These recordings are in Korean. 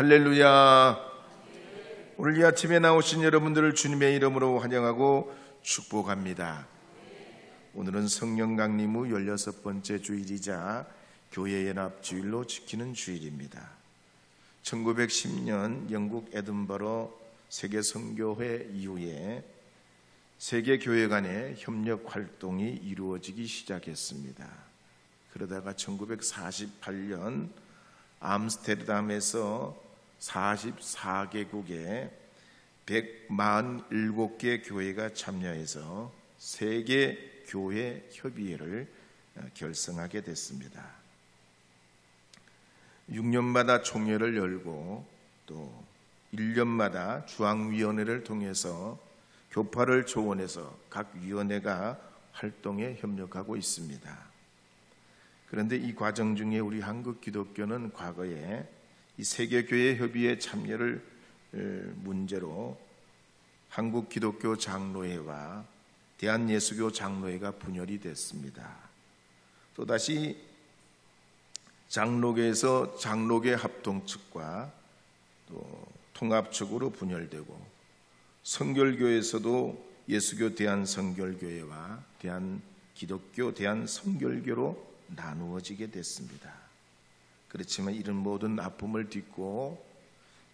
할렐루야. 오늘 이 아침에 나오신 여러분들을 주님의 이름으로 환영하고 축복합니다. 오늘은 성령 강림 후 16번째 주일이자 교회연합 주일로 지키는 주일입니다. 1910년 영국 에든버러 세계선교회 이후에 세계교회 간의 협력 활동이 이루어지기 시작했습니다. 그러다가 1948년 암스테르담에서 44개국의 147개 교회가 참여해서 세계교회협의회를 결성하게 됐습니다. 6년마다 총회를 열고 또 1년마다 주앙위원회를 통해서 교파를 조언해서 각 위원회가 활동에 협력하고 있습니다. 그런데 이 과정 중에 우리 한국 기독교는 과거에 이 세계교회 협의회 참여를 문제로 한국 기독교 장로회와 대한예수교 장로회가 분열이 됐습니다. 또다시 장로계에서 장로계 합동 측과 또 통합 측으로 분열되고, 성결교에서도 예수교 대한성결교회와 대한기독교 대한성결교로 나누어지게 됐습니다. 그렇지만 이런 모든 아픔을 딛고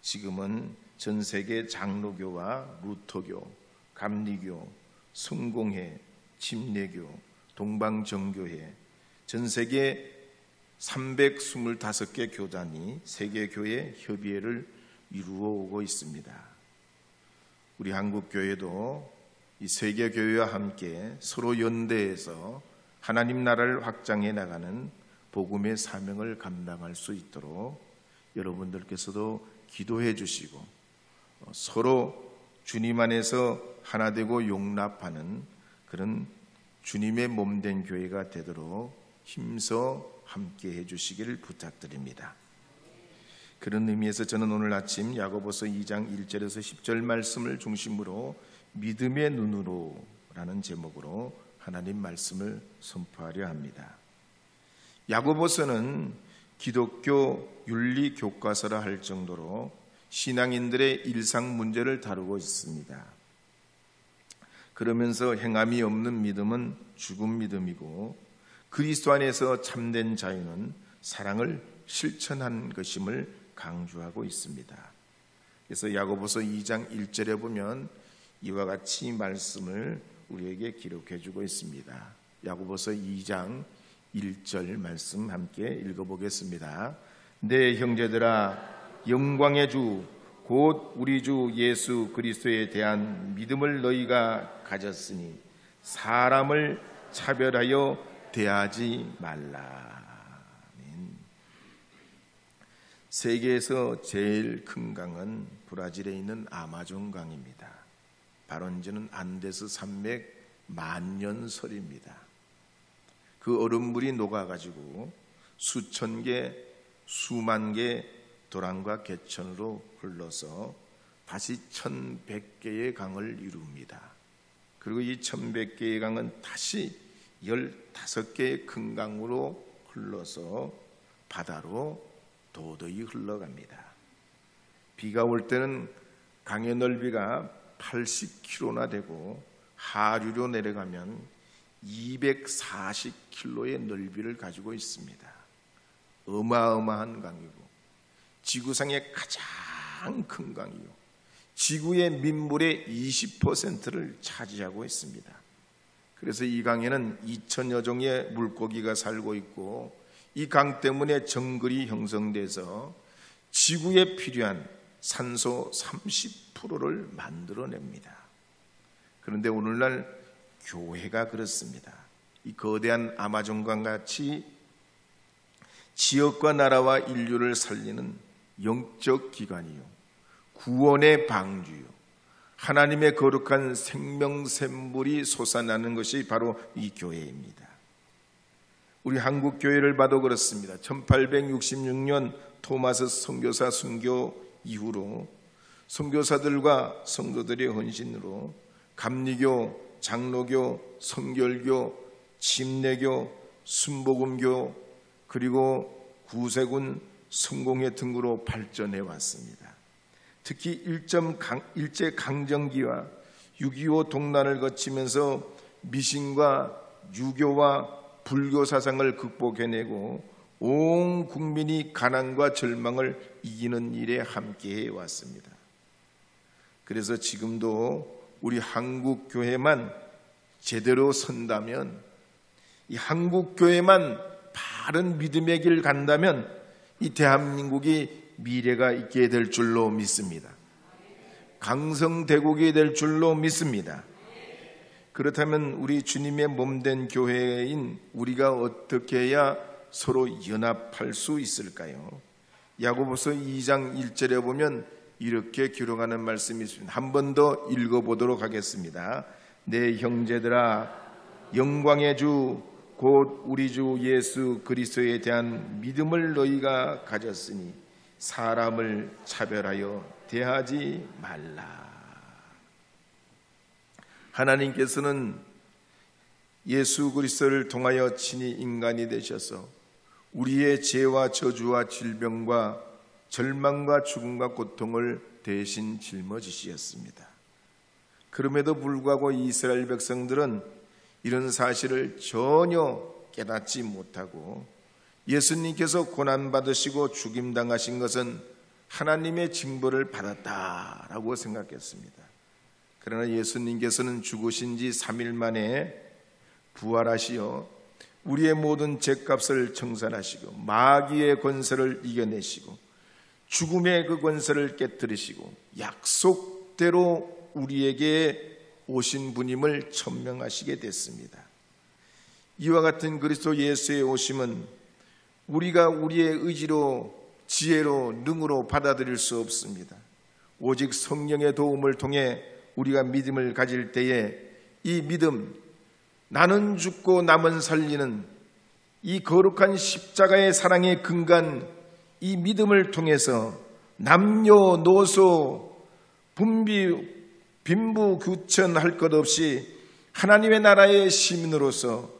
지금은 전 세계 장로교와 루터교, 감리교, 성공회, 침례교, 동방정교회, 전 세계 325개 교단이 세계교회 협의회를 이루어 오고 있습니다. 우리 한국교회도 이 세계교회와 함께 서로 연대해서 하나님 나라를 확장해 나가는 복음의 사명을 감당할 수 있도록 여러분들께서도 기도해 주시고 서로 주님 안에서 하나 되고 용납하는 그런 주님의 몸된 교회가 되도록 힘써 함께 해 주시기를 부탁드립니다. 그런 의미에서 저는 오늘 아침 야고보서 2장 1절에서 10절 말씀을 중심으로 믿음의 눈으로 라는 제목으로 하나님 말씀을 선포하려 합니다. 야고보서는 기독교 윤리 교과서라 할 정도로 신앙인들의 일상 문제를 다루고 있습니다. 그러면서 행함이 없는 믿음은 죽은 믿음이고, 그리스도 안에서 참된 자유는 사랑을 실천한 것임을 강조하고 있습니다. 그래서 야고보서 2장 1절에 보면 이와 같이 말씀을 우리에게 기록해 주고 있습니다. 야고보서 2장 1절 말씀 함께 읽어보겠습니다. 네 형제들아, 영광의 주 곧 우리 주 예수 그리스도에 대한 믿음을 너희가 가졌으니 사람을 차별하여 대하지 말라. 세계에서 제일 큰 강은 브라질에 있는 아마존 강입니다. 발원지는 안데스 산맥 만년설입니다. 그 얼음물이 녹아가지고 수천 개, 수만 개 도랑과 개천으로 흘러서 다시 1100개의 강을 이룹니다. 그리고 이 1100개의 강은 다시 15개의 큰 강으로 흘러서 바다로 도도히 흘러갑니다. 비가 올 때는 강의 넓이가 80km나 되고 하류로 내려가면 240km의 넓이를 가지고 있습니다. 어마어마한 강이고 지구상의 가장 큰 강이요, 지구의 민물의 20%를 차지하고 있습니다. 그래서 이 강에는 2000여 종의 물고기가 살고 있고, 이 강 때문에 정글이 형성돼서 지구에 필요한 산소 30%를 만들어냅니다. 그런데 오늘날 교회가 그렇습니다. 이 거대한 아마존강 같이 지역과 나라와 인류를 살리는 영적 기관이요, 구원의 방주요, 하나님의 거룩한 생명샘물이 솟아나는 것이 바로 이 교회입니다. 우리 한국 교회를 봐도 그렇습니다. 1866년 토마스 선교사 순교 이후로 선교사들과 성도들의 헌신으로 감리교, 장로교, 성결교, 침례교, 순복음교, 그리고 구세군 성공의 등으로 발전해 왔습니다. 특히 일제강점기와 6.25 동란을 거치면서 미신과 유교와 불교 사상을 극복해내고 온 국민이 가난과 절망을 이기는 일에 함께해 왔습니다. 그래서 지금도 우리 한국 교회만 제대로 선다면, 이 한국 교회만 바른 믿음의 길 간다면 이 대한민국이 미래가 있게 될 줄로 믿습니다. 강성대국이 될 줄로 믿습니다. 그렇다면 우리 주님의 몸된 교회인 우리가 어떻게 해야 서로 연합할 수 있을까요? 야고보서 2장 1절에 보면 이렇게 기록하는 말씀이 있습니다. 한 번 더 읽어보도록 하겠습니다. 내 형제들아, 영광의 주 곧 우리 주 예수 그리스도에 대한 믿음을 너희가 가졌으니 사람을 차별하여 대하지 말라. 하나님께서는 예수 그리스도를 통하여 친히 인간이 되셔서 우리의 죄와 저주와 질병과 절망과 죽음과 고통을 대신 짊어지셨습니다. 그럼에도 불구하고 이스라엘 백성들은 이런 사실을 전혀 깨닫지 못하고 예수님께서 고난받으시고 죽임당하신 것은 하나님의 징벌을 받았다라고 생각했습니다. 그러나 예수님께서는 죽으신 지 3일 만에 부활하시어 우리의 모든 죄값을 청산하시고 마귀의 권세를 이겨내시고 죽음의 그 권세를 깨뜨리시고 약속대로 우리에게 오신 분임을 천명하시게 됐습니다. 이와 같은 그리스도 예수의 오심은 우리가 우리의 의지로, 지혜로, 능으로 받아들일 수 없습니다. 오직 성령의 도움을 통해 우리가 믿음을 가질 때에 이 믿음, 나는 죽고 남은 살리는 이 거룩한 십자가의 사랑의 근간, 이 믿음을 통해서 남녀노소 빈부귀천할 것 없이 하나님의 나라의 시민으로서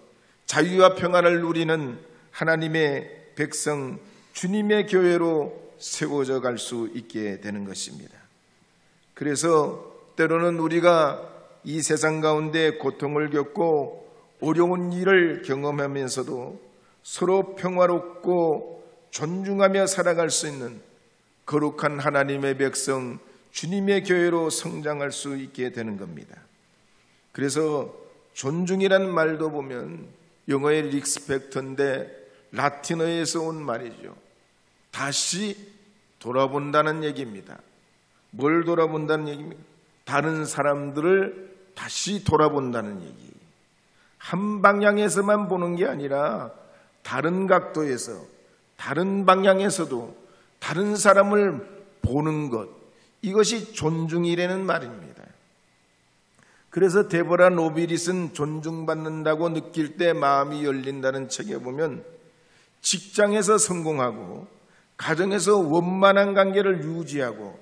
자유와 평안을 누리는 하나님의 백성, 주님의 교회로 세워져 갈 수 있게 되는 것입니다. 그래서 때로는 우리가 이 세상 가운데 고통을 겪고 어려운 일을 경험하면서도 서로 평화롭고 존중하며 살아갈 수 있는 거룩한 하나님의 백성, 주님의 교회로 성장할 수 있게 되는 겁니다. 그래서 존중이라는 말도 보면 영어의 리스펙트인데 라틴어에서 온 말이죠. 다시 돌아본다는 얘기입니다. 뭘 돌아본다는 얘기입니까? 다른 사람들을 다시 돌아본다는 얘기. 한 방향에서만 보는 게 아니라 다른 각도에서, 다른 방향에서도 다른 사람을 보는 것, 이것이 존중이라는 말입니다. 그래서 데보라 노비릿은 존중받는다고 느낄 때 마음이 열린다는 책에 보면 직장에서 성공하고 가정에서 원만한 관계를 유지하고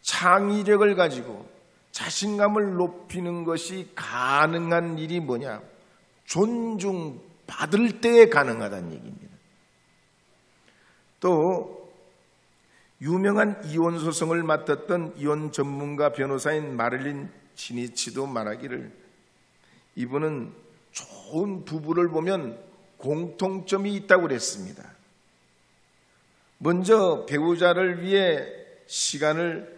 창의력을 가지고 자신감을 높이는 것이 가능한 일이 뭐냐? 존중받을 때에 가능하다는 얘기입니다. 또 유명한 이혼 소송을 맡았던 이혼 전문가 변호사인 마릴린 치니치도 말하기를, 이분은 좋은 부부를 보면 공통점이 있다고 그랬습니다. 먼저 배우자를 위해 시간을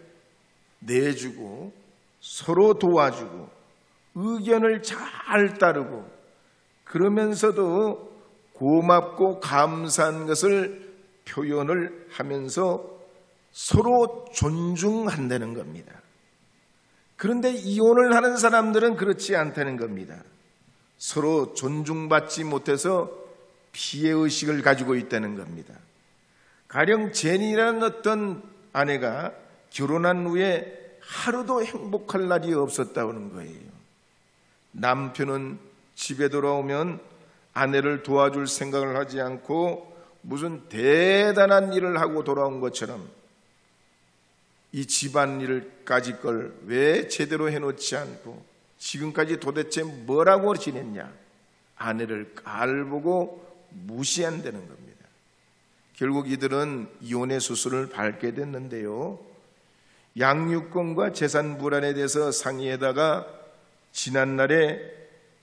내주고 서로 도와주고 의견을 잘 따르고 그러면서도 고맙고 감사한 것을 표현을 하면서 서로 존중한다는 겁니다. 그런데 이혼을 하는 사람들은 그렇지 않다는 겁니다. 서로 존중받지 못해서 피해의식을 가지고 있다는 겁니다. 가령 제니라는 어떤 아내가 결혼한 후에 하루도 행복할 날이 없었다는 거예요. 남편은 집에 돌아오면 아내를 도와줄 생각을 하지 않고 무슨 대단한 일을 하고 돌아온 것처럼 이 집안일까지 걸 왜 제대로 해놓지 않고 지금까지 도대체 뭐라고 지냈냐? 아내를 깔보고 무시한다는 겁니다. 결국 이들은 이혼의 수순을 밟게 됐는데요. 양육권과 재산 분할에 대해서 상의에다가 지난날에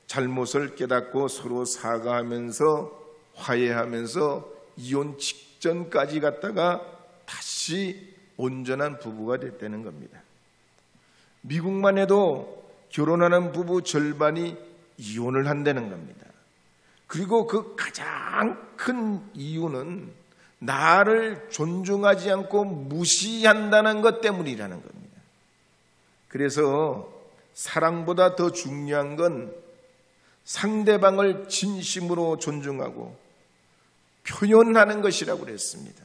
잘못을 깨닫고 서로 사과하면서 화해하면서 이혼 직전까지 갔다가 다시 온전한 부부가 됐다는 겁니다. 미국만 해도 결혼하는 부부 절반이 이혼을 한다는 겁니다. 그리고 그 가장 큰 이유는 나를 존중하지 않고 무시한다는 것 때문이라는 겁니다. 그래서 사랑보다 더 중요한 건 상대방을 진심으로 존중하고 표현하는 것이라고 그랬습니다.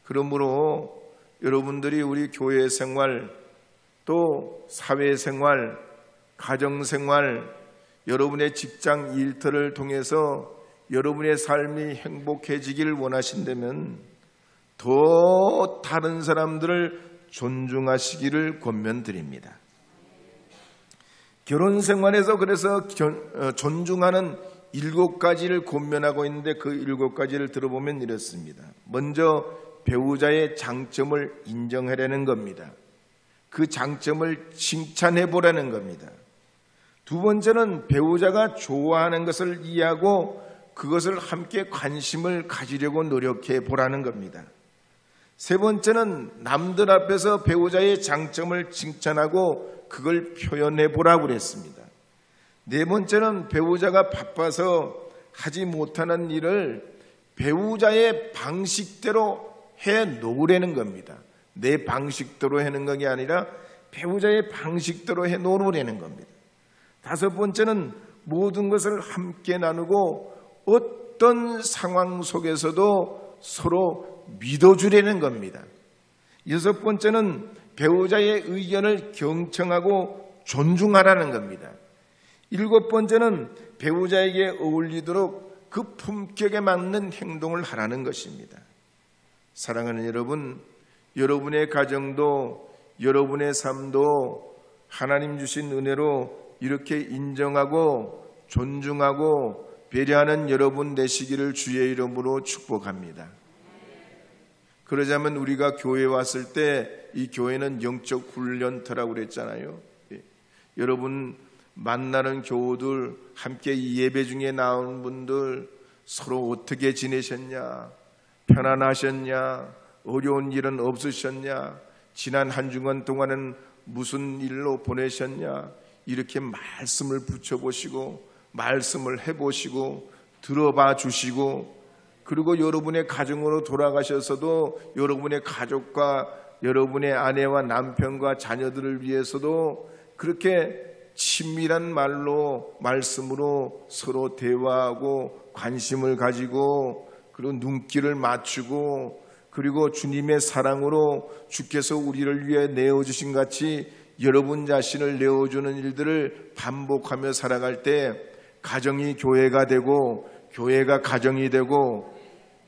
그러므로 여러분들이 우리 교회 생활, 또 사회 생활, 가정 생활, 여러분의 직장 일터를 통해서 여러분의 삶이 행복해지기를 원하신다면 더 다른 사람들을 존중하시기를 권면드립니다. 결혼 생활에서 그래서 존중하는 7가지를 권면하고 있는데 그 7가지를 들어보면 이렇습니다. 먼저 배우자의 장점을 인정하려는 겁니다. 그 장점을 칭찬해 보라는 겁니다. 두 번째는 배우자가 좋아하는 것을 이해하고 그것을 함께 관심을 가지려고 노력해 보라는 겁니다. 세 번째는 남들 앞에서 배우자의 장점을 칭찬하고 그걸 표현해 보라고 그랬습니다. 네 번째는 배우자가 바빠서 하지 못하는 일을 배우자의 방식대로 해 놓으라는 겁니다. 내 방식대로 하는 것이 아니라 배우자의 방식대로 해 놓으라는 겁니다. 다섯 번째는 모든 것을 함께 나누고 어떤 상황 속에서도 서로 믿어주려는 겁니다. 여섯 번째는 배우자의 의견을 경청하고 존중하라는 겁니다. 일곱 번째는 배우자에게 어울리도록 그 품격에 맞는 행동을 하라는 것입니다. 사랑하는 여러분, 여러분의 가정도 여러분의 삶도 하나님 주신 은혜로 이렇게 인정하고 존중하고 배려하는 여러분 되시기를 주의 이름으로 축복합니다. 그러자면 우리가 교회에 왔을 때 이 교회는 영적 훈련터라고 그랬잖아요. 여러분 만나는 교우들, 함께 이 예배 중에 나온 분들 서로 어떻게 지내셨냐, 편안하셨냐, 어려운 일은 없으셨냐, 지난 한 주간 동안은 무슨 일로 보내셨냐, 이렇게 말씀을 붙여보시고 말씀을 해보시고 들어봐 주시고, 그리고 여러분의 가정으로 돌아가셔서도 여러분의 가족과 여러분의 아내와 남편과 자녀들을 위해서도 그렇게 친밀한 말로 말씀으로 서로 대화하고 관심을 가지고 그리고 눈길을 맞추고 그리고 주님의 사랑으로 주께서 우리를 위해 내어주신 같이 여러분 자신을 내어주는 일들을 반복하며 살아갈 때 가정이 교회가 되고 교회가 가정이 되고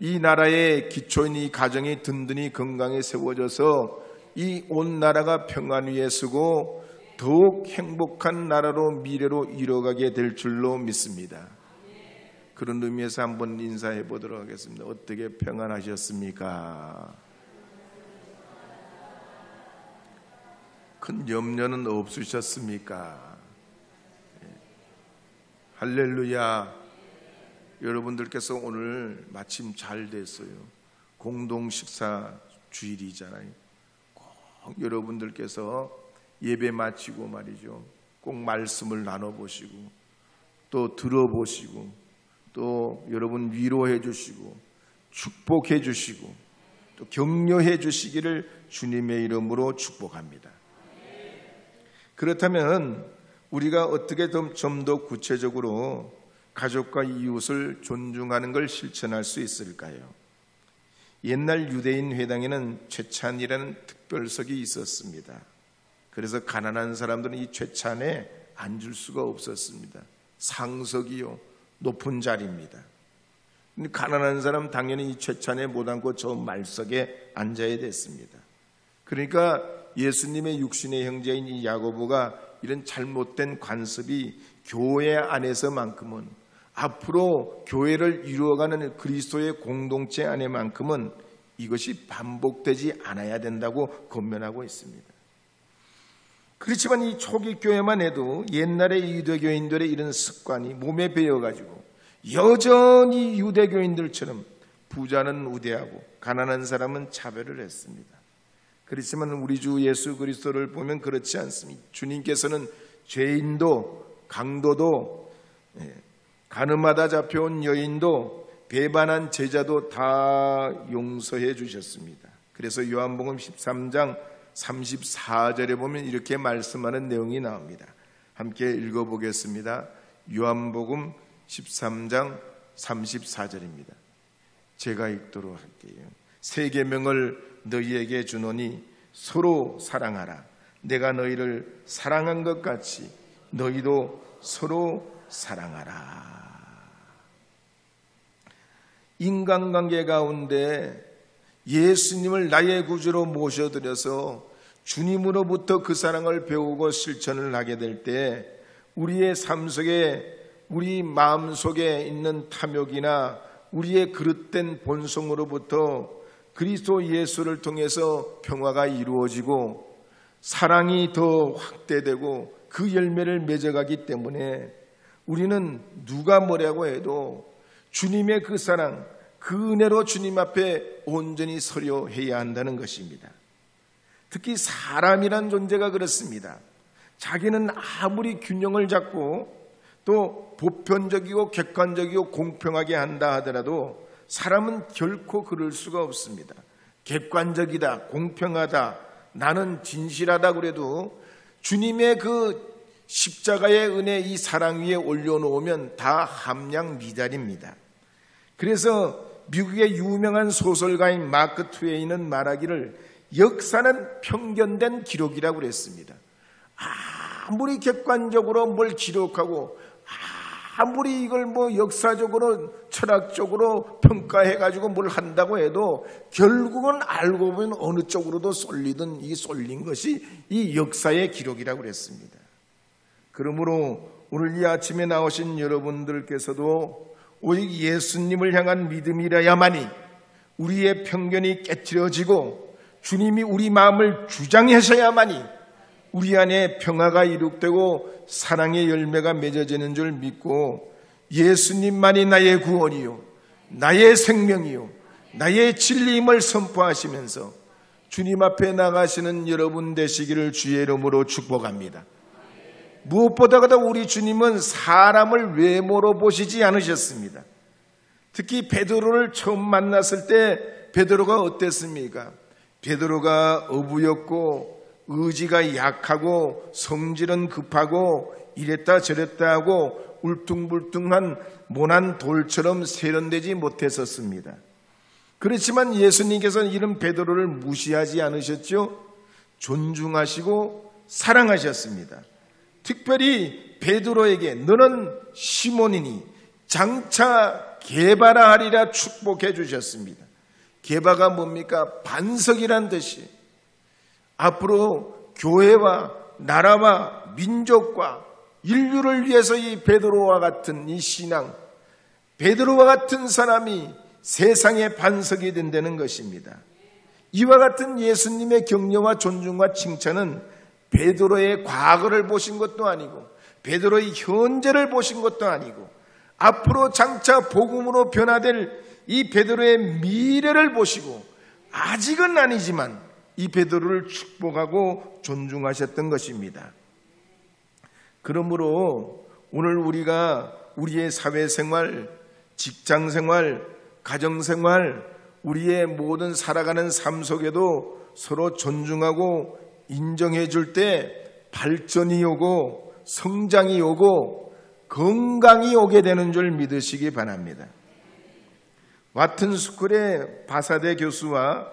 이 나라의 기초인 이 가정이 든든히 건강히 세워져서 이 온 나라가 평안 위에 서고 더욱 행복한 나라로 미래로 이뤄가게 될 줄로 믿습니다. 그런 의미에서 한번 인사해 보도록 하겠습니다. 어떻게 평안하셨습니까? 큰 염려는 없으셨습니까? 할렐루야. 여러분들께서 오늘 마침 잘 됐어요. 공동 식사 주일이잖아요. 꼭 여러분들께서 예배 마치고 말이죠, 꼭 말씀을 나눠보시고 또 들어보시고 또 여러분 위로해 주시고 축복해 주시고 또 격려해 주시기를 주님의 이름으로 축복합니다. 그렇다면 우리가 어떻게 좀 더 구체적으로 가족과 이웃을 존중하는 걸 실천할 수 있을까요? 옛날 유대인 회당에는 최찬이라는 특별석이 있었습니다. 그래서 가난한 사람들은 이 최찬에 앉을 수가 없었습니다. 상석이요, 높은 자리입니다. 근데 가난한 사람 당연히 이 최찬에 못 앉고 저 말석에 앉아야 됐습니다. 그러니까 예수님의 육신의 형제인 이 야고보가 이런 잘못된 관습이 교회 안에서만큼은 앞으로 교회를 이루어가는 그리스도의 공동체 안에만큼은 이것이 반복되지 않아야 된다고 권면하고 있습니다. 그렇지만 이 초기 교회만 해도 옛날의 유대교인들의 이런 습관이 몸에 배어가지고 여전히 유대교인들처럼 부자는 우대하고 가난한 사람은 차별을 했습니다. 그렇지만 우리 주 예수 그리스도를 보면 그렇지 않습니다. 주님께서는 죄인도 강도도 가늠하다 잡혀온 여인도 배반한 제자도 다 용서해 주셨습니다. 그래서 요한복음 13장 34절에 보면 이렇게 말씀하는 내용이 나옵니다. 함께 읽어보겠습니다. 요한복음 13장 34절입니다. 제가 읽도록 할게요. 새 계명을 너희에게 주노니 서로 사랑하라. 내가 너희를 사랑한 것 같이 너희도 서로 사랑하라. 인간관계 가운데 예수님을 나의 구주로 모셔드려서 주님으로부터 그 사랑을 배우고 실천을 하게 될 때 우리의 삶 속에 우리 마음 속에 있는 탐욕이나 우리의 그릇된 본성으로부터 그리스도 예수를 통해서 평화가 이루어지고 사랑이 더 확대되고 그 열매를 맺어가기 때문에 우리는 누가 뭐라고 해도 주님의 그 사랑, 그 은혜로 주님 앞에 온전히 서려 해야 한다는 것입니다. 특히 사람이란 존재가 그렇습니다. 자기는 아무리 균형을 잡고 또 보편적이고 객관적이고 공평하게 한다 하더라도 사람은 결코 그럴 수가 없습니다. 객관적이다, 공평하다, 나는 진실하다 그래도 주님의 그 십자가의 은혜 이 사랑 위에 올려놓으면 다 함량 미달입니다. 그래서 미국의 유명한 소설가인 마크 트웨인은 말하기를 역사는 편견된 기록이라고 그랬습니다. 아무리 객관적으로 뭘 기록하고 아무리 이걸 역사적으로 철학적으로 평가해가지고 뭘 한다고 해도 결국은 알고 보면 어느 쪽으로도 쏠리든 이 쏠린 것이 이 역사의 기록이라고 그랬습니다. 그러므로 오늘 이 아침에 나오신 여러분들께서도 오직 예수님을 향한 믿음이라야만이 우리의 편견이 깨트려지고 주님이 우리 마음을 주장하셔야만이 우리 안에 평화가 이룩되고 사랑의 열매가 맺어지는 줄 믿고 예수님만이 나의 구원이요 나의 생명이요 나의 진리임을 선포하시면서 주님 앞에 나가시는 여러분 되시기를 주의 이름으로 축복합니다. 무엇보다도 우리 주님은 사람을 외모로 보시지 않으셨습니다. 특히 베드로를 처음 만났을 때 베드로가 어땠습니까? 베드로가 어부였고 의지가 약하고 성질은 급하고 이랬다 저랬다 하고 울퉁불퉁한 모난 돌처럼 세련되지 못했었습니다. 그렇지만 예수님께서는 이런 베드로를 무시하지 않으셨죠? 존중하시고 사랑하셨습니다. 특별히 베드로에게 너는 시몬이니 장차 게바라 하리라 축복해 주셨습니다. 게바가 뭡니까? 반석이란 뜻이 앞으로 교회와 나라와 민족과 인류를 위해서 이 베드로와 같은 이 신앙, 베드로와 같은 사람이 세상의 반석이 된다는 것입니다. 이와 같은 예수님의 격려와 존중과 칭찬은 베드로의 과거를 보신 것도 아니고 베드로의 현재를 보신 것도 아니고 앞으로 장차 복음으로 변화될 이 베드로의 미래를 보시고 아직은 아니지만 이 베드로를 축복하고 존중하셨던 것입니다. 그러므로 오늘 우리가 우리의 사회생활, 직장생활, 가정생활, 우리의 모든 살아가는 삶 속에도 서로 존중하고 인정해 줄 때 발전이 오고 성장이 오고 건강이 오게 되는 줄 믿으시기 바랍니다. 와튼 스쿨의 바사데 교수와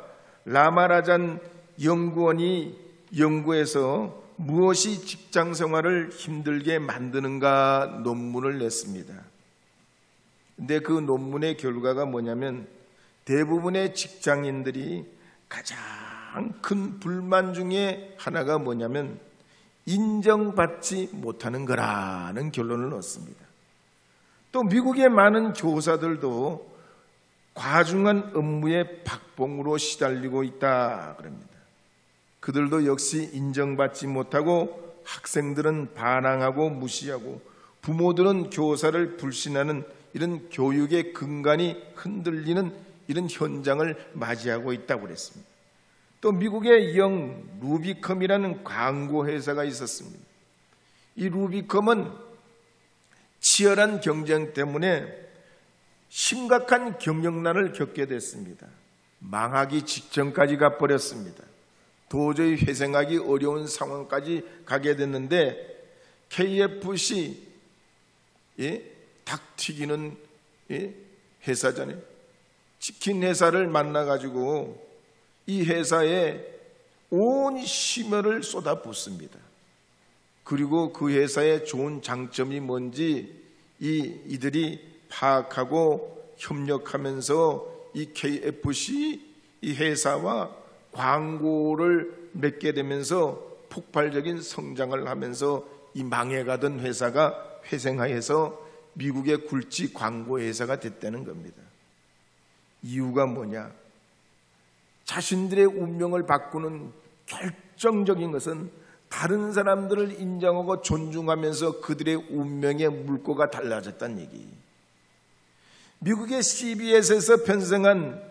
라마라잔 연구원이 연구해서 무엇이 직장 생활을 힘들게 만드는가 논문을 냈습니다. 근데 그 논문의 결과가 뭐냐면 대부분의 직장인들이 가장 큰 불만 중에 하나가 뭐냐면 인정받지 못하는 거라는 결론을 얻습니다. 또 미국의 많은 교사들도 과중한 업무에 박봉으로 시달리고 있다 그럽니다. 그들도 역시 인정받지 못하고 학생들은 반항하고 무시하고 부모들은 교사를 불신하는 이런 교육의 근간이 흔들리는 이런 현장을 맞이하고 있다고 그랬습니다. 또 미국의 영 루비컴이라는 광고 회사가 있었습니다. 이 루비컴은 치열한 경쟁 때문에 심각한 경영난을 겪게 됐습니다. 망하기 직전까지 가버렸습니다. 도저히 회생하기 어려운 상황까지 가게 됐는데 KFC 닭 튀기는 회사잖아요. 치킨 회사를 만나가지고 이 회사에 온 심혈을 쏟아붓습니다. 그리고 그 회사의 좋은 장점이 뭔지 이들이 파악하고 협력하면서 이 KFC 이 회사와 광고를 맺게 되면서 폭발적인 성장을 하면서 이 망해가던 회사가 회생하여서 미국의 굴지 광고 회사가 됐다는 겁니다. 이유가 뭐냐? 자신들의 운명을 바꾸는 결정적인 것은 다른 사람들을 인정하고 존중하면서 그들의 운명의 물꼬가 달라졌다는 얘기. 미국의 CBS에서 편성한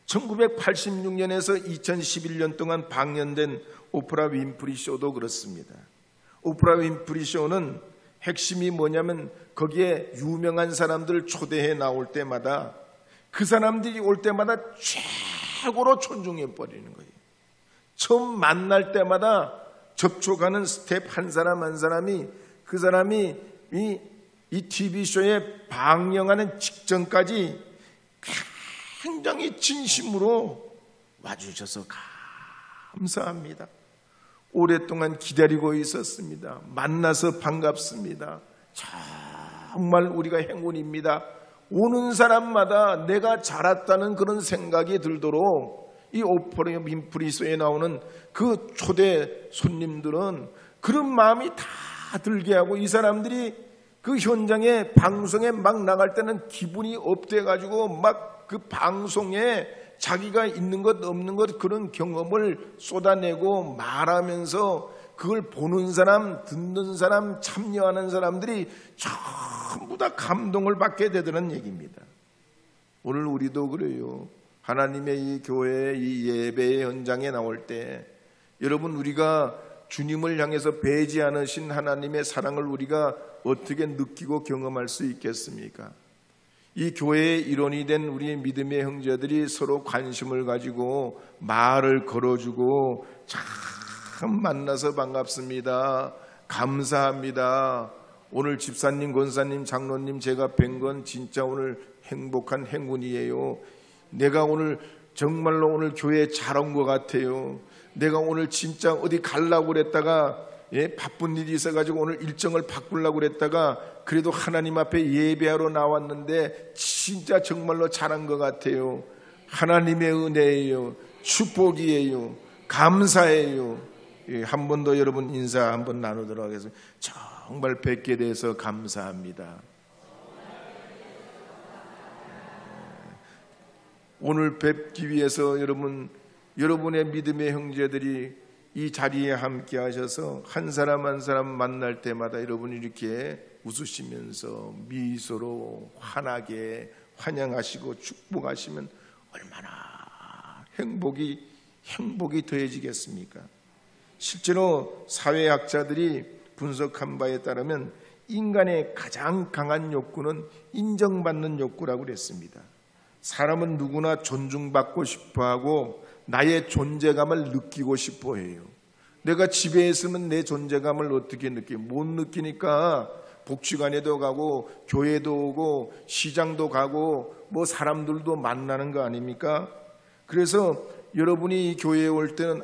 1986년에서 2011년 동안 방영된 오프라 윈프리 쇼도 그렇습니다. 오프라 윈프리 쇼는 핵심이 뭐냐면 거기에 유명한 사람들 초대해 나올 때마다 그 사람들이 올 때마다 최고로 존중해 버리는 거예요. 처음 만날 때마다 접촉하는 스텝 한 사람 한 사람이 그 사람이 이 TV쇼에 방영하는 직전까지 굉장히 진심으로 와주셔서 감사합니다. 오랫동안 기다리고 있었습니다. 만나서 반갑습니다. 정말 우리가 행운입니다. 오는 사람마다 내가 잘 왔다는 그런 생각이 들도록 이 오프라 윈프리쇼에 나오는 그 초대 손님들은 그런 마음이 다 들게 하고 이 사람들이 그 현장에 방송에 막 나갈 때는 기분이 업돼가지고 막 그 방송에 자기가 있는 것 없는 것 그런 경험을 쏟아내고 말하면서 그걸 보는 사람, 듣는 사람, 참여하는 사람들이 전부 다 감동을 받게 되더라는 얘기입니다. 오늘 우리도 그래요. 하나님의 이 교회의 이 예배의 현장에 나올 때 여러분 우리가 주님을 향해서 배지 않으신 하나님의 사랑을 우리가 어떻게 느끼고 경험할 수 있겠습니까? 이 교회의 일원이 된 우리 믿음의 형제들이 서로 관심을 가지고 말을 걸어주고 참 만나서 반갑습니다. 감사합니다. 오늘 집사님, 권사님, 장로님 제가 뵌 건 진짜 오늘 행복한 행운이에요. 내가 오늘 정말로 오늘 교회에 잘 온 것 같아요. 내가 오늘 진짜 어디 가려고 그랬다가 바쁜 일이 있어가지고 오늘 일정을 바꾸려고 그랬다가 그래도 하나님 앞에 예배하러 나왔는데 진짜 정말로 잘한 것 같아요. 하나님의 은혜예요. 축복이에요. 감사해요. 한 번 더 여러분 인사 한번 나누도록 하겠습니다. 정말 뵙게 돼서 감사합니다. 오늘 뵙기 위해서 여러분의 믿음의 형제들이 이 자리에 함께 하셔서 한 사람 한 사람 만날 때마다 여러분이 이렇게 웃으시면서 미소로 환하게 환영하시고 축복하시면 얼마나 행복이 더해지겠습니까? 실제로 사회학자들이 분석한 바에 따르면 인간의 가장 강한 욕구는 인정받는 욕구라고 그랬습니다. 사람은 누구나 존중받고 싶어하고 나의 존재감을 느끼고 싶어해요. 내가 집에 있으면 내 존재감을 어떻게 느껴? 못 느끼니까 복지관에도 가고 교회도 오고 시장도 가고 뭐 사람들도 만나는 거 아닙니까? 그래서 여러분이 이 교회에 올 때는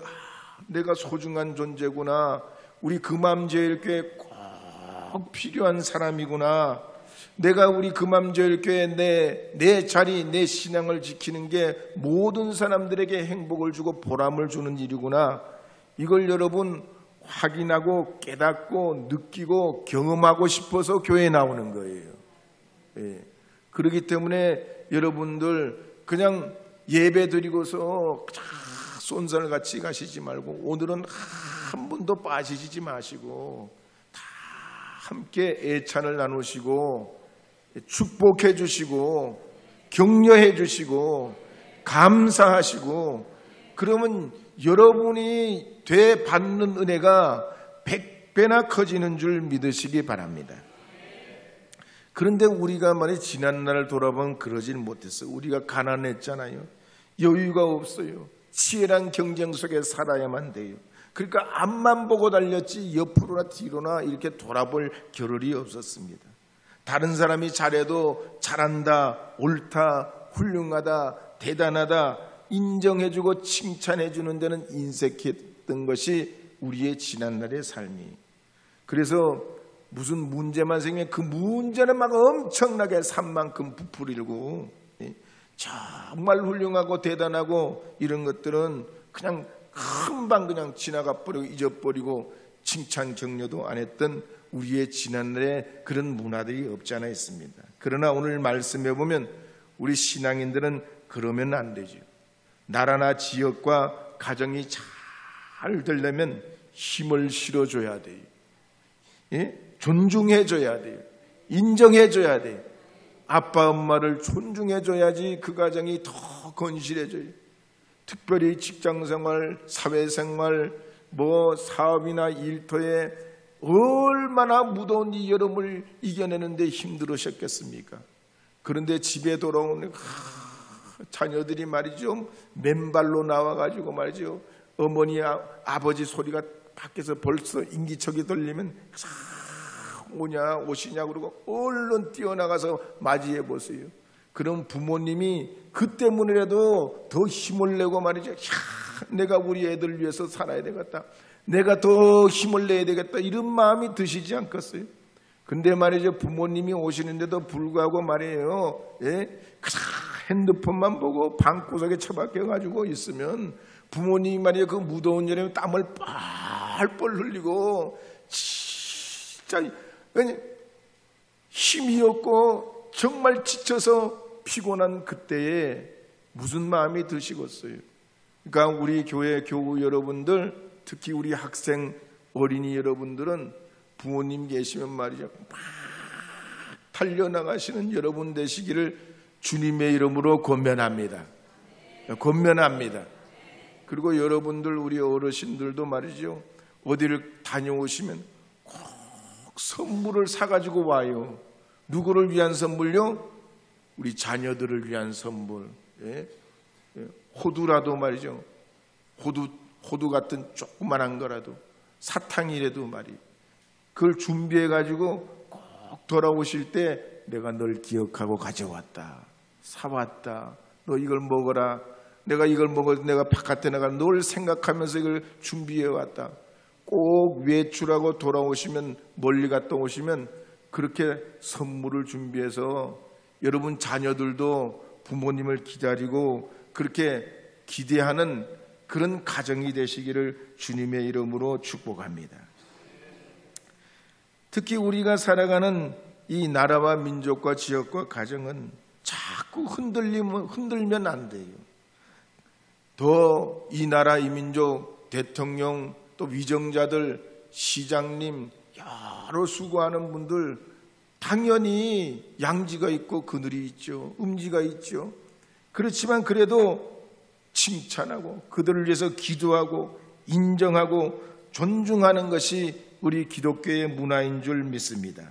내가 소중한 존재구나. 우리 금암제일교회 꼭 필요한 사람이구나. 내가 우리 금암제일교회 내 자리, 내 신앙을 지키는 게 모든 사람들에게 행복을 주고 보람을 주는 일이구나. 이걸 여러분 확인하고 깨닫고 느끼고 경험하고 싶어서 교회에 나오는 거예요. 그렇기 때문에 여러분들 그냥 예배 드리고서 쏜살같이 가시지 말고 오늘은 한 분도 빠지지 마시고 다 함께 애찬을 나누시고 축복해 주시고 격려해 주시고 감사하시고, 그러면 여러분이 되받는 은혜가 100배나 커지는 줄 믿으시기 바랍니다. 그런데 우리가 말이 지난날을 돌아보면 그러질 못했어요. 우리가 가난했잖아요. 여유가 없어요. 치열한 경쟁 속에 살아야만 돼요. 그러니까 앞만 보고 달렸지 옆으로나 뒤로나 이렇게 돌아볼 겨를이 없었습니다. 다른 사람이 잘해도 잘한다, 옳다, 훌륭하다, 대단하다 인정해주고 칭찬해주는 데는 인색했던 것이 우리의 지난날의 삶이. 그래서 무슨 문제만 생기면 그 문제는 막 엄청나게 산만큼 부풀리고, 정말 훌륭하고 대단하고 이런 것들은 그냥 금방 그냥 지나가 버리고 잊어버리고 칭찬 격려도 안 했던 우리의 지난날에 그런 문화들이 없지 않아 있습니다. 그러나 오늘 말씀해 보면 우리 신앙인들은 그러면 안 되죠. 나라나 지역과 가정이 잘 되려면 힘을 실어줘야 돼요. 존중해줘야 돼요. 인정해줘야 돼요. 아빠 엄마를 존중해줘야지 그 가정이 더 건실해져요. 특별히 직장생활, 사회생활, 사업이나 일터에 얼마나 무더운 이 여름을 이겨내는데 힘들으셨겠습니까? 그런데 집에 돌아오는 자녀들이 말이죠, 맨발로 나와가지고 말이죠, 어머니 아버지 소리가 밖에서 벌써 인기척이 들리면 오냐 오시냐 그러고 얼른 뛰어나가서 맞이해 보세요. 그럼 부모님이 그 때문이라도 더 힘을 내고 말이죠, 내가 우리 애들 위해서 살아야 되겠다, 내가 더 힘을 내야 되겠다, 이런 마음이 드시지 않겠어요? 근데 말이죠, 부모님이 오시는데도 불구하고 말이에요, 핸드폰만 보고 방구석에 처박혀가지고 있으면 부모님이 말이에요, 그 무더운 여름에 땀을 뻘뻘 흘리고 진짜 힘이 없고 정말 지쳐서 피곤한 그때에 무슨 마음이 드시겠어요? 그러니까 우리 교회 교우 여러분들, 특히 우리 학생 어린이 여러분들은 부모님 계시면 말이죠, 막 달려나가시는 여러분 되시기를 주님의 이름으로 권면합니다. 권면합니다. 그리고 여러분들, 우리 어르신들도 말이죠, 어디를 다녀오시면 꼭 선물을 사가지고 와요. 누구를 위한 선물요? 우리 자녀들을 위한 선물. 호두라도 말이죠, 호두 같은 조그만한 거라도, 사탕이라도 말이에요. 그걸 준비해가지고 꼭 돌아오실 때 내가 널 기억하고 가져왔다, 사왔다, 너 이걸 먹어라, 내가 이걸 먹을, 내가 바깥에 나가 널 생각하면서 이걸 준비해왔다. 꼭 외출하고 돌아오시면, 멀리 갔다 오시면 그렇게 선물을 준비해서 여러분 자녀들도 부모님을 기다리고 그렇게 기대하는 그런 가정이 되시기를 주님의 이름으로 축복합니다. 특히 우리가 살아가는 이 나라와 민족과 지역과 가정은 자꾸 흔들면 안 돼요. 더 이 나라, 이 민족, 대통령, 또 위정자들, 시장님, 여러 수고하는 분들 당연히 양지가 있고 그늘이 있죠. 음지가 있죠. 그렇지만 그래도 칭찬하고 그들을 위해서 기도하고 인정하고 존중하는 것이 우리 기독교의 문화인 줄 믿습니다.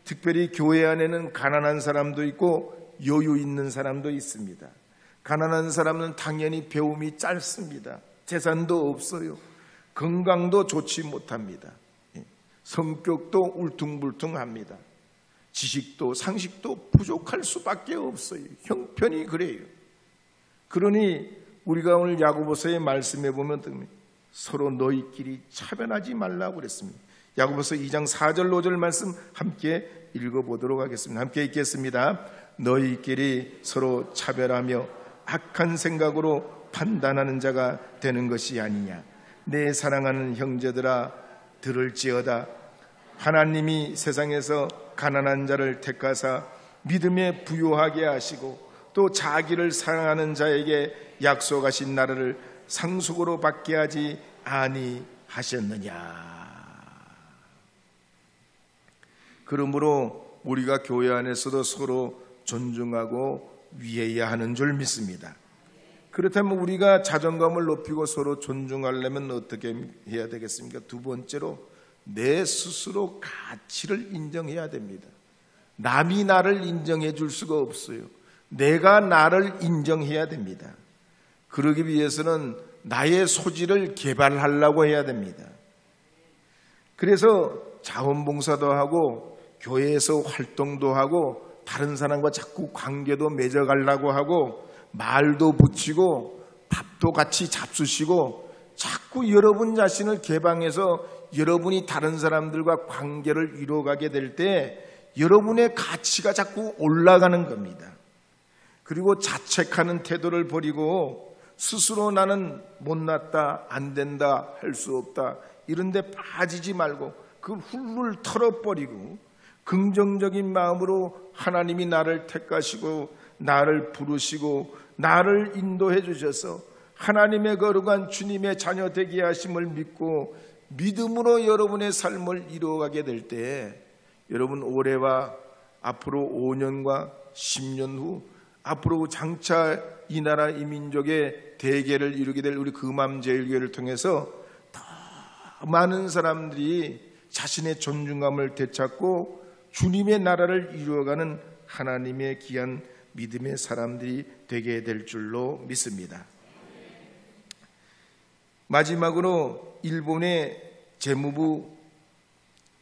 특별히 교회 안에는 가난한 사람도 있고 여유 있는 사람도 있습니다. 가난한 사람은 당연히 배움이 짧습니다. 재산도 없어요. 건강도 좋지 못합니다. 성격도 울퉁불퉁합니다. 지식도 상식도 부족할 수밖에 없어요. 형편이 그래요. 그러니 우리가 오늘 야고보서의 말씀에 보면 서로 너희끼리 차별하지 말라고 그랬습니다. 야고보서 2장 4절 5절 말씀 함께 읽어보도록 하겠습니다. 함께 읽겠습니다. 너희끼리 서로 차별하며 악한 생각으로 판단하는 자가 되는 것이 아니냐. 내 사랑하는 형제들아 들을지어다. 하나님이 세상에서 가난한 자를 택하사 믿음에 부요하게 하시고 또 자기를 사랑하는 자에게 약속하신 나라를 상속으로 받게 하지 아니하셨느냐. 그러므로 우리가 교회 안에서도 서로 존중하고 위해야 하는 줄 믿습니다. 그렇다면 우리가 자존감을 높이고 서로 존중하려면 어떻게 해야 되겠습니까? 두 번째로 내 스스로 가치를 인정해야 됩니다. 남이 나를 인정해 줄 수가 없어요. 내가 나를 인정해야 됩니다. 그러기 위해서는 나의 소질을 개발하려고 해야 됩니다. 그래서 자원봉사도 하고 교회에서 활동도 하고 다른 사람과 자꾸 관계도 맺어가려고 하고 말도 붙이고 밥도 같이 잡수시고 자꾸 여러분 자신을 개방해서 여러분이 다른 사람들과 관계를 이루어가게 될 때 여러분의 가치가 자꾸 올라가는 겁니다. 그리고 자책하는 태도를 버리고 스스로 나는 못났다, 안 된다, 할 수 없다 이런 데 빠지지 말고 그걸 훌훌 털어버리고 긍정적인 마음으로 하나님이 나를 택하시고 나를 부르시고 나를 인도해 주셔서 하나님의 거룩한 주님의 자녀 되게 하심을 믿고 믿음으로 여러분의 삶을 이루어가게 될 때 여러분 올해와 앞으로 5년과 10년 후 앞으로 장차 이 나라 이 민족의 대계를 이루게 될 우리 금암제일교회를 통해서 더 많은 사람들이 자신의 존중감을 되찾고 주님의 나라를 이루어가는 하나님의 귀한 믿음의 사람들이 되게 될 줄로 믿습니다. 마지막으로 일본의 재무부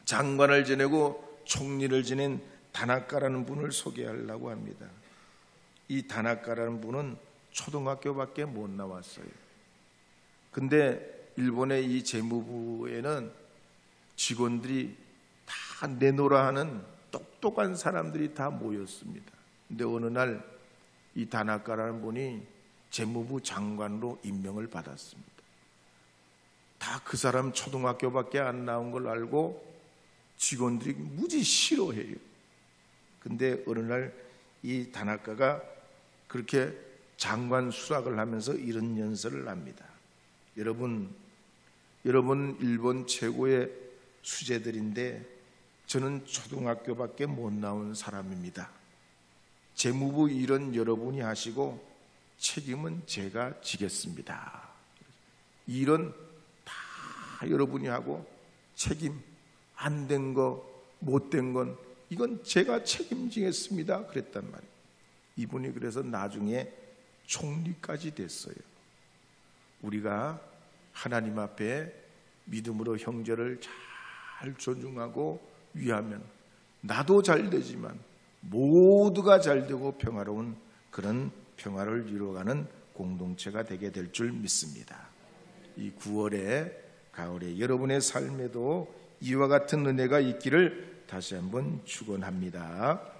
장관을 지내고 총리를 지낸 다나카라는 분을 소개하려고 합니다. 이 다나카라는 분은 초등학교밖에 못 나왔어요. 근데 일본의 이 재무부에는 직원들이 다 내노라 하는 똑똑한 사람들이 다 모였습니다. 근데 어느 날 이 다나카라는 분이 재무부 장관으로 임명을 받았습니다. 다 그 사람 초등학교밖에 안 나온 걸 알고 직원들이 무지 싫어해요. 근데 어느 날 이 다나카가 그렇게 장관 수락을 하면서 이런 연설을 합니다. 여러분 일본 최고의 수재들인데 저는 초등학교밖에 못 나온 사람입니다. 재무부 일은 여러분이 하시고 책임은 제가 지겠습니다. 일은 다 여러분이 하고 책임 안 된 거, 못 된 건 이건 제가 책임지겠습니다. 그랬단 말이에요. 이분이 그래서 나중에 총리까지 됐어요. 우리가 하나님 앞에 믿음으로 형제를 잘 존중하고 위하면 나도 잘 되지만 모두가 잘 되고 평화로운 그런 평화를 이루어가는 공동체가 되게 될 줄 믿습니다. 이 9월에 가을에 여러분의 삶에도 이와 같은 은혜가 있기를 다시 한번 축원합니다.